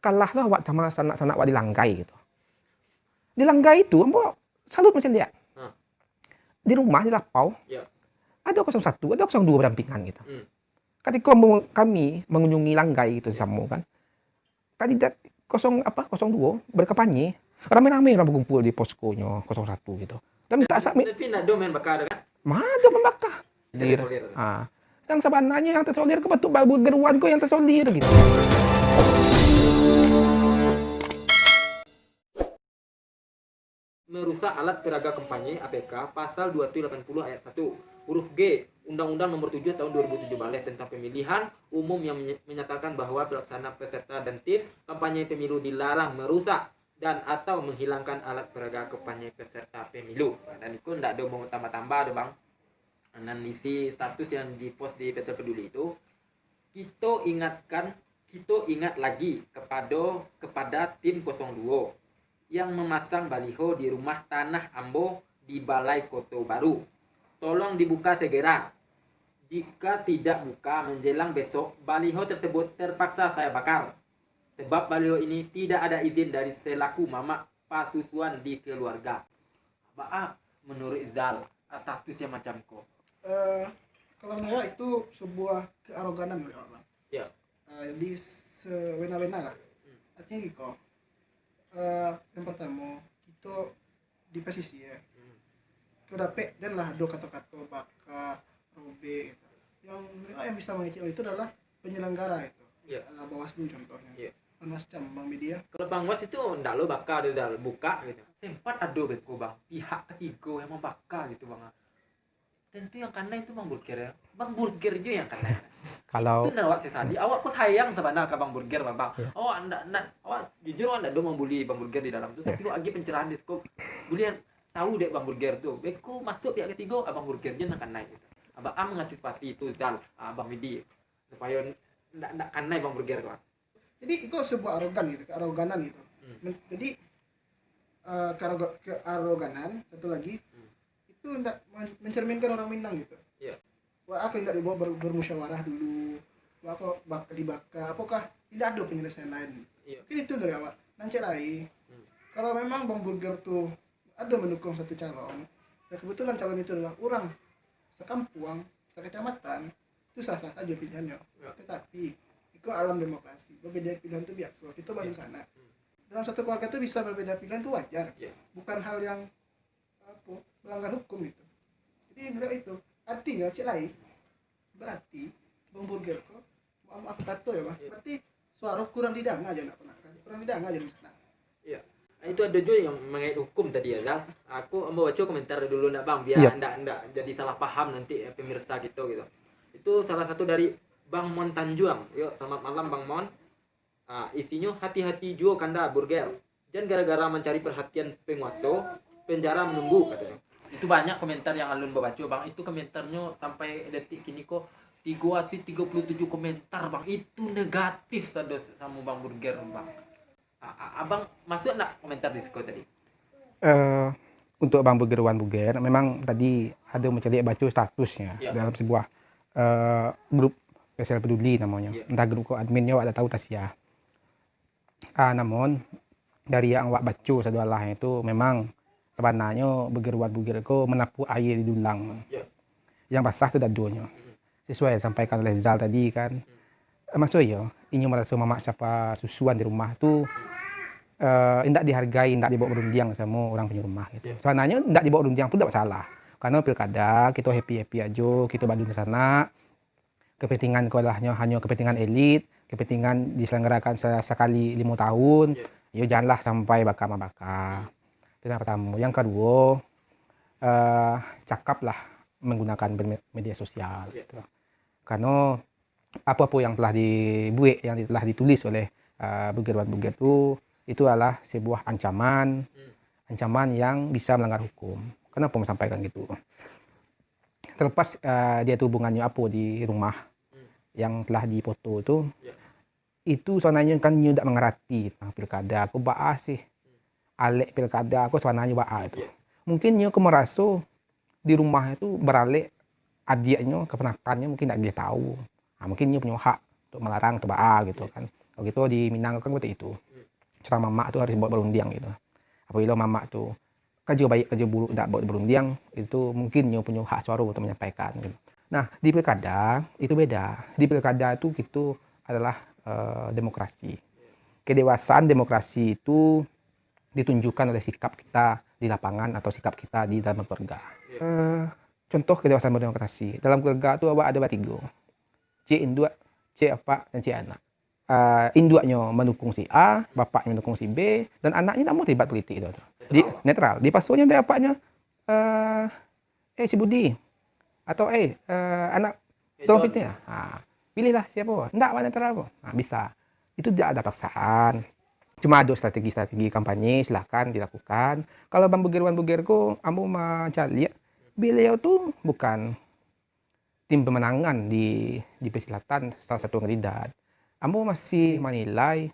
kalahlah awak sama sanak-sanak awak di Langgai gitu. Di Langgai itu, ambo salut macam dia. Di rumah, di Lapau, ada 01, ada 02 berdampingan gitu. Ketika kami mengunjungi Langgai itu sama kan, kandidat 02 berkampanye, ramai-ramai orang berkumpul di poskonya 01 gitu. Dan minta submit. Tapi nak do main bakar kan? Mana membakar. Tersolir. Yang sebenarnya yang tersolir ke betul bergeruan kok yang tersolir gitu. Merusak alat peraga kampanye APK pasal 280 ayat 1 huruf G Undang-Undang Nomor 7 Tahun 2017 tentang pemilihan umum yang menyatakan bahwa pelaksana peserta dan tim kampanye pemilu dilarang merusak dan atau menghilangkan alat peraga kampanye peserta pemilu. Dan itu ndak ada mau tambah-tambah ada bang. Dan isi status yang dipost di Pesel Peduli itu kita ingat lagi kepada tim 02 yang memasang baliho di rumah Tanah Ambo di Balai Koto Baru. Tolong dibuka segera. Jika tidak buka menjelang besok, baliho tersebut terpaksa saya bakar. Sebab baliho ini tidak ada izin dari selaku mama pasusuan di keluarga. Apa menurut Zal statusnya macam kok? Kalau saya itu sebuah kearoganan oleh orang. Ya. Jadi sewena-wena lah. Artinya gitu. Yang pertama kita di posisi ya kita dapat dan lah do kata-kata baka robe gitu. Yang bisa mengecek itu adalah penyelenggara itu Bawaslu contohnya Mas Bang Media. Kalau Bang Was itu ndak lo baka do Zal buka gitu sempat ada beko bang pihak ketiga yang mau baka gitu bang. Tentu yang kena itu Bang Burger ya. Bang Burger juga yang kena. Kalau itu nawak sesadi, awak kok sayang sebenarnya ke Bang Burger bang. Awak awak jujur awak ndak do membuli Bang Burger di dalam tuh. Tapi lagi pencerahan di skop. Bulian tahu dek Bang Burger tuh. Beko masuk pihak ketiga Abang Burger je nak kena gitu. Abang mengantisipasi itu Zal, Abang Midi supaya ndak kena Bang Burger kan. Jadi itu sebuah arogan gitu, kearoganan gitu. Jadi kearoganan satu lagi itu tidak mencerminkan orang Minang gitu. Wah, aku tidak dibawa bermusyawarah dulu. Wah, aku dibakar. Apakah tidak ada penyelesaian lain? Mungkin itu dari awal. Nanti lagi. Kalau memang Bang Burger tuh ada mendukung satu calon, dan kebetulan calon itu adalah orang sekampung, sekecamatan, itu sah-sah saja pilihannya. Tetapi itu alam demokrasi. Berbeda pilihan itu biasa. Kita baru sana. Dalam satu keluarga itu bisa berbeda pilihan itu wajar. Bukan hal yang melanggar hukum itu. Jadi menurut itu artinya cik lain berarti Bang Burger kok maaf kata ya Bang. Berarti suara kurang didang aja nak pernah kan. Kurang didang aja misalnya. Iya. Itu ada juga yang mengait hukum tadi ya Zal. Aku mau baca komentar dulu nak Bang biar ndak jadi salah paham nanti pemirsa gitu. Itu salah satu dari Bang Mon Tanjuang. Yuk selamat malam Bang Mon. Isinya hati-hati juga Kanda Burger. Jangan gara-gara mencari perhatian penguasa penjara menunggu katanya. Itu banyak komentar yang alun baca Bang. Itu komentarnya sampai detik kini kok 37 komentar Bang. Itu negatif sama Bang Burger Bang. Abang masuk nak komentar di Disko tadi? Untuk Bang Burger memang tadi ada mencari baca statusnya dalam sebuah grup Pesel Peduli namanya. Entah grup kok adminnya ada tahu tak sia. Namun dari yang awak baca sedalah itu memang sebenarnya Burger ko menapu air di dulang. Yang basah itu dadonya. Sesuai disampaikan oleh Zal tadi kan. Maksud ya, ini merasa mamak siapa susuan di rumah tu tidak dihargai, tidak dibawa berundiang sama orang punya rumah gitu. Sebenarnya tidak dibawa berundiang pun tidak masalah. Karena pilkada kita happy aja, kita badu di sana. Kepentingan kodahnya hanya kepentingan elit, kepentingan diselenggarakan sekali 5 tahun. Ya janganlah sampai bakar. Itu yang pertama. Yang kedua, cakaplah menggunakan media sosial. Gitu. Karena apa-apa yang telah dibuat, yang telah ditulis oleh Burger itu adalah sebuah ancaman yang bisa melanggar hukum. Kenapa mau sampaikan gitu? Terlepas dia tuh hubungannya apa di rumah yang telah dipoto itu sebenarnya kan dia tidak mengerti tentang pilkada. Aku bahas sih alek pilkada aku sebenarnya bahas itu. Mungkin dia merasa di rumah itu beralek adiknya, keponakannya mungkin tidak dia tahu. Mungkin dia punya hak untuk melarang atau bahas gitu kan. Kalau gitu di Minang kan seperti itu. Seorang mamak tuh harus buat berundiang gitu. Apabila mamak tuh kerja baik kerja buruk tidak buat berundiang, itu mungkin nyo punya hak suara untuk menyampaikan gitu. Nah, di pilkada itu beda. Di pilkada itu gitu adalah demokrasi. Kedewasaan demokrasi itu ditunjukkan oleh sikap kita di lapangan atau sikap kita di dalam keluarga. Contoh kedewasaan berdemokrasi. Dalam keluarga itu ada tiga. C induk, C apa, dan C anak. Induknya mendukung si A, bapaknya mendukung si B, dan anaknya tidak mau terlibat politik itu. Netral. Di pasalnya dari bapaknya, si Budi, atau anak tolong pilih ya. Pilihlah siapa. Enggak, netral. Bisa. Itu tidak ada paksaan. Cuma ada strategi-strategi kampanye, silakan dilakukan. Kalau Bang Bugerwan-Bugerku, kamu macam lihat, beliau tuh bukan tim pemenangan di Selatan salah satu kandidat. Kamu masih menilai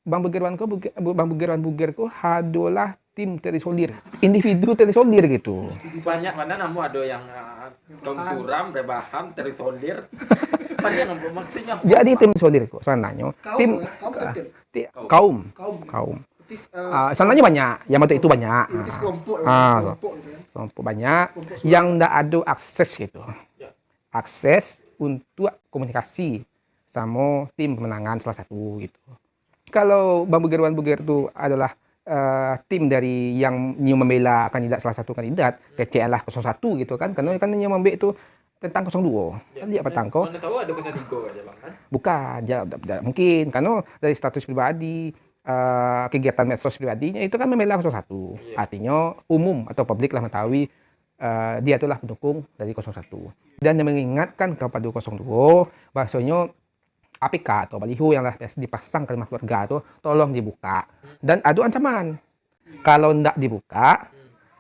Bang Bugerwan-Bugerku adalah tim terisolir, individu terisolir gitu. Banyak mana namu ada yang kaum suram, rebahan, terisolir. Banyak maksudnya. Jadi tim terisolir kok sananya. Tim kaum. Sananya banyak, yang waktu itu banyak. Kelompok banyak yang tidak ada akses gitu. Akses untuk komunikasi sama tim pemenangan salah satu gitu. Kalau Bang Bugerwan-Buger itu adalah tim dari yang membela kandidat salah satu kandidat, kecelah 01 gitu kan, karena yang membela itu tentang 02. Kan dia petang kok. Mana tahu ada 03 aja Bang kan? Bukan, mungkin karena dari status pribadi, kegiatan medsos pribadinya itu kan membela 01. Artinya umum atau publik lah mengetahui dia itulah pendukung dari 01. Dan yang mengingatkan kepada 02 bahasanya APK atau baliho yang dipasang kalimat keluarga itu tolong dibuka. Dan ada ancaman. Kalau tidak dibuka,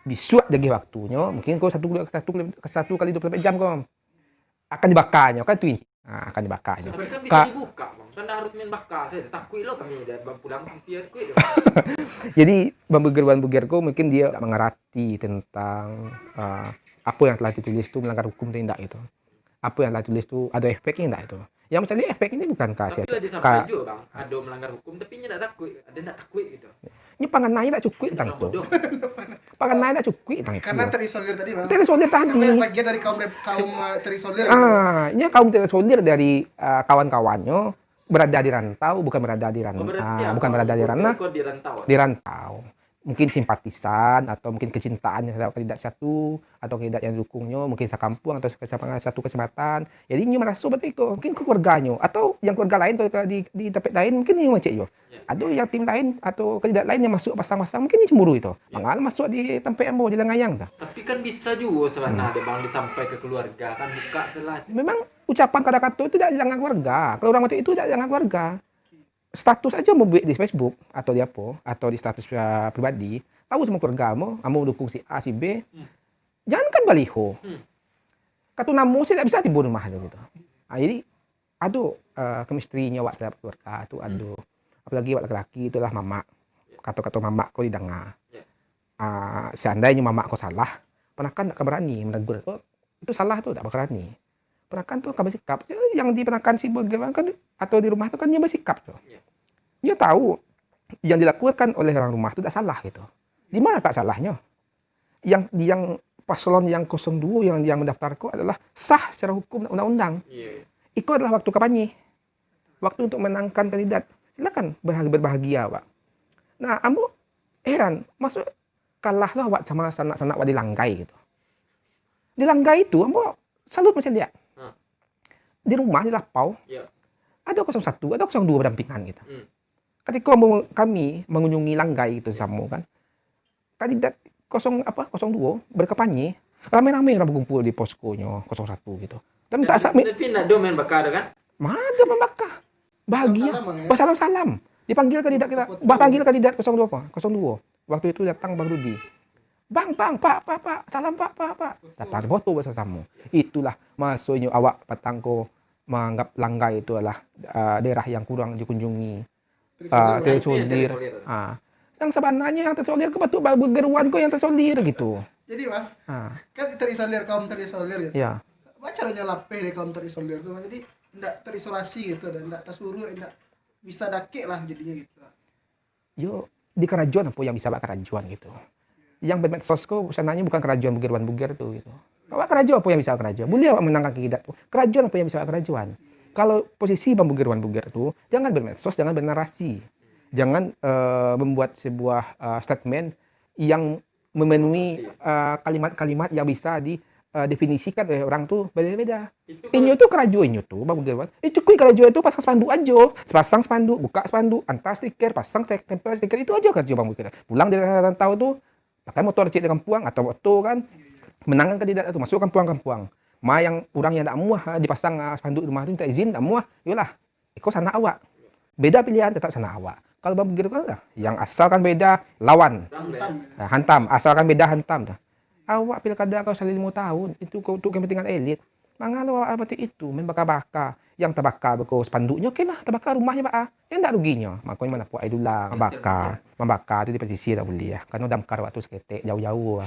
besok lagi waktunya, mungkin kau satu kali 24 jam kau akan dibakarnya kan tuh. Akan dibakarnya. Tapi kan bisa dibuka, Bang. Kan harus main bakar. Saya takut loh kami dan pulang sisi aku. Jadi Bang Bugerwan-Bugerku mungkin dia tidak mengerti tentang apa yang telah ditulis itu melanggar hukum atau tidak itu. Apa yang telah ditulis itu ada efeknya tidak itu. Yang mencari efek ini bukan kasih. Tapi disampaikan juga Bang, ada melanggar hukum tapi tidak takut, ada tidak takut gitu. Ini pangan naik tidak cukup tentang itu. Pangan naik tidak cukup tentang itu. Karena terisolir tadi Bang. Terisolir tadi. Bagian dari kaum terisolir. Ini kaum terisolir dari kawan-kawannya berada di rantau, bukan berada di ranah, bukan berada di ranah, di rantau. Mungkin simpatisan atau mungkin kecintaan yang terhadap kandidat satu atau kandidat yang dukungnya, mungkin sekampung atau satu kecamatan. Jadi ini merasa seperti itu. Mungkin keluarganya atau yang keluarga lain atau di tempat lain mungkin ini macam itu. Ada yang tim lain atau kandidat lain yang masuk pasang-pasang mungkin ini cemburu itu. Mangal masuk di tempat yang mau di Lengayang. Tapi kan bisa juga sebenarnya Bang disampaikan ke keluarga kan buka selah. Memang ucapan kata-kata itu tidak dianggap keluarga. Kalau orang mati itu tidak dianggap keluarga. Status aja mau buat di Facebook atau di apa atau di status pribadi, tahu semua keluargamu, kamu dukung si A si B, jangan kan baliho. Kata namu sih tidak bisa dibunuh rumah gitu. Jadi ada chemistry-nya wak terhadap keluarga itu ada. Apalagi wak laki-laki itulah mama. Kata-kata mama kau didengar. Seandainya mama kau salah, pernah kan tak berani menegur. Oh, itu salah tuh tak berani. Penakan tuh akan bersikap. Yang dipenakan si bagaimana kan atau di rumah itu kan dia bersikap tuh. Dia tahu yang dilakukan oleh orang rumah itu tidak salah gitu. Di mana tak salahnya? Yang paslon yang 02 yang mendaftar kok adalah sah secara hukum undang-undang. Itu adalah waktu kampanye. Waktu untuk menangkan kandidat. Silakan berbahagia, Pak. Nah, ambo heran, masuk kalahlah Pak sama sanak-sanak Pak di Langkai gitu. Di Langkai itu ambo salut macam dia. Di rumah di Lapau ada 01, ada 02 berdampingan gitu. Ketika kami mengunjungi Langgai itu sama kan, kandidat 02 berkampanye, ramai-ramai orang berkumpul di poskonya 01 gitu. Dan tak sakit. Tapi nak domain bakar kan? Mana membakar? Bahagia. Bersalam-salam. Dipanggil kandidat kita, panggil kandidat 02 apa? 02. Waktu itu datang Bang Rudi. Bang, Pak, salam Pak. Datang foto bersama. Itulah maksudnya awak petangko menganggap Langgai itu adalah daerah yang kurang dikunjungi. Terisolir. Yang sebenarnya yang terisolir ke betul Bugerwan kok yang terisolir gitu. Jadi Bang, kan kaum terisolir gitu. Ya. Apa caranya lapeh dari kaum terisolir itu? Jadi tidak terisolasi gitu dan tidak tersuruh, tidak bisa dakek lah jadinya gitu. Yo di kerajuan apa yang bisa bawa kerajuan gitu. Yang bermedsos ko sananya bukan kerajuan buger tuh gitu. Bawa kerajuan apa yang bisa kerajuan? Boleh awak menangkan kidat tuh. Kerajuan apa yang bisa kerajuan? Kalau posisi bang buger tuh jangan bermedsos, jangan bernarasi. Jangan membuat sebuah statement yang memenuhi kalimat-kalimat yang bisa didefinisikan oleh orang tuh beda-beda. Inyo tuh kerajuan inyo tuh bang buger. Cukup kerajuan itu pasang spanduk aja. Pasang spanduk, buka spanduk, antar stiker, pasang tempel stiker itu aja kerja bang buger. Pulang dari rantau tuh pakai motor cek dengan puang atau motor kan menangkan kandidat itu masuk kampuang. Ma yang orang yang tak muah dipasang spanduk rumah itu minta izin tak muah, yolah, ikut sana awak. Beda pilihan tetap sana awak. Kalau bang begitu kan yang asalkan beda lawan, hantam, asalkan beda hantam dah. Awak pilkada kau sekali 5 tahun itu untuk kepentingan elit. Mangalau awak seperti itu, main baka-baka. Yang tabaka beko spanduknya oke lah, tabaka rumahnya pak. Yang tak ruginya, makanya mana puak idulah membaka itu di pesisir tak boleh ya. Karena damkar waktu seketek jauh-jauh.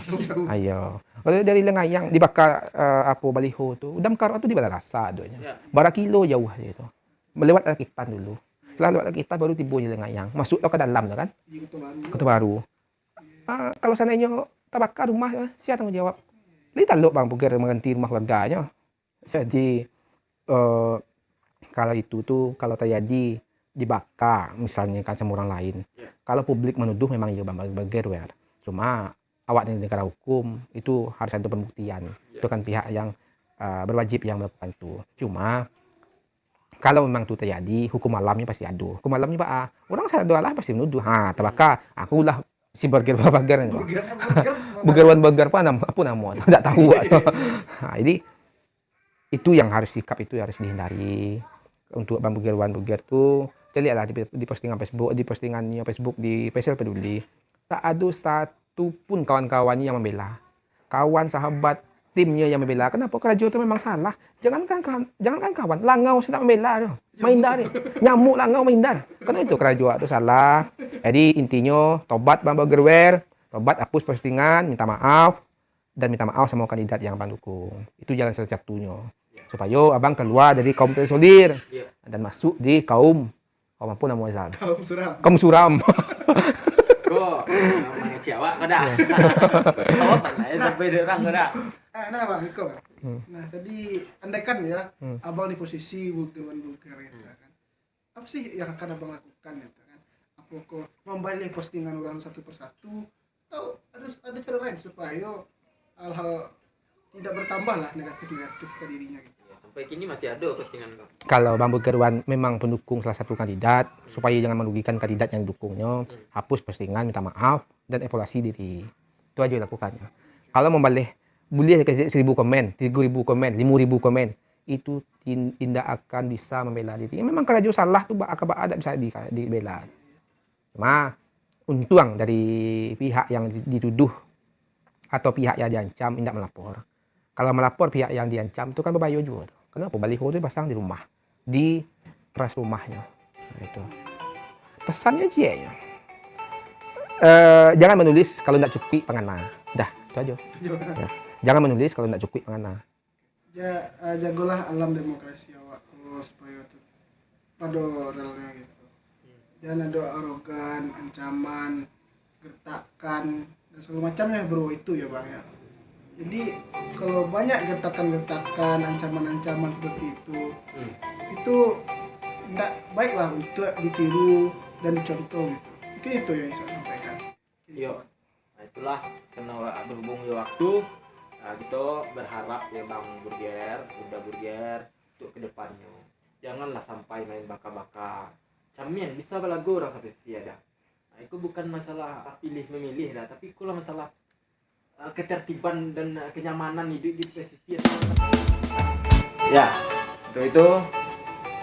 Ayo. Kalau dari Lengayang dibakar apa baliho tu, damkar waktu di Balarasa doanya. Bara kilo jauh dia tu. Melewat Rakitan dulu. Setelah lewat Rakitan baru tiba di Lengayang. Masuk ke dalam dah kan? Kota Baru. Kalau seandainya tabakar rumah, siapa tanggung jawab? Dia tak bang bukan mengganti rumah warganya. Jadi kalau itu tuh kalau terjadi dibakar misalnya kan sama orang lain. Kalau publik menuduh memang iya bang bergewer. Cuma awak di negara hukum itu harus ada pembuktian. Itu kan pihak yang berwajib yang melakukan itu. Cuma kalau memang itu terjadi, hukum malamnya pasti ada. Hukum malamnya pak, orang saya doa lah pasti menuduh. Tabakar, aku lah si burger burger apa namanya? Tidak tahu. Jadi itu yang harus sikap itu harus dihindari. Untuk bang burger tuh, kita lihatlah di postingan Facebook, di Facebook Peduli, tak ada satu pun kawan-kawannya yang membela, kawan sahabat timnya yang membela. Kenapa? Kerajaan itu memang salah. Jangankan kawan, langau sudah membela tuh, maindar, nyamuk langau maindar. Karena itu kerajaan itu salah. Jadi intinya tobat bang burger, tobat hapus postingan, minta maaf dan minta maaf sama kandidat yang abang dukung. Itu jalan satu-satunya. Supaya abang keluar dari kaum terisolir dan masuk di kaum apa namanya kaum suram. Kok namanya Jawa kau dah. Apa panai sampai derang kau dah. Nah bang Iko. Nah tadi andaikan ya abang di posisi buger gitu kan. Apa sih yang akan abang lakukan gitu kan? Apa kok membalik postingan orang satu persatu atau ada cara lain supaya hal-hal tidak bertambah lah negatif ke dirinya gitu. Sampai kini masih ada postingan kau. Kalau Bang Bugerwan memang pendukung salah satu kandidat, supaya jangan merugikan kandidat yang didukungnya, hapus postingan, minta maaf, dan evaluasi diri. Itu aja lakukannya. Kalau membalik, boleh 1.000 komen, 3.000 komen, 5.000 komen, itu tidak akan bisa membela diri. Memang kerajaan salah tuh ada bisa dibela. Cuma untung dari pihak yang dituduh atau pihak yang diancam tidak melapor. Kalau melapor pihak yang diancam itu kan berbahaya juga. Kenapa? Baliho itu pasang di rumah, di teras rumahnya. Nah, itu pesannya aja ya. Jangan menulis kalau tidak cukup pengana. Dah, itu aja. Ya. Jangan menulis kalau tidak cukup pengana. Ya, jagolah alam demokrasi awakku supaya pada realnya gitu. Jangan ada arogan, ancaman, gertakan dan segala macamnya bro itu ya bang ya. Jadi kalau banyak gertakan-gertakan, ancaman-ancaman seperti itu tidak baiklah untuk ditiru dan dicontoh gitu. Mungkin itu yang saya sampaikan. Iya, nah itulah karena berhubung waktu, kita berharap ya Bang Burger, Bunda Burger untuk kedepannya janganlah sampai main baka-baka. Camin bisa belagu orang sampai ada. Nah, itu bukan masalah pilih memilih lah, tapi itu masalah ketertiban dan kenyamanan hidup di pesisir. Ya, untuk itu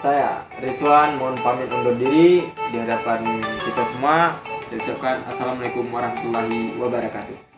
saya Rizwan mohon pamit undur diri di hadapan kita semua. Saya ucapkan assalamualaikum warahmatullahi wabarakatuh.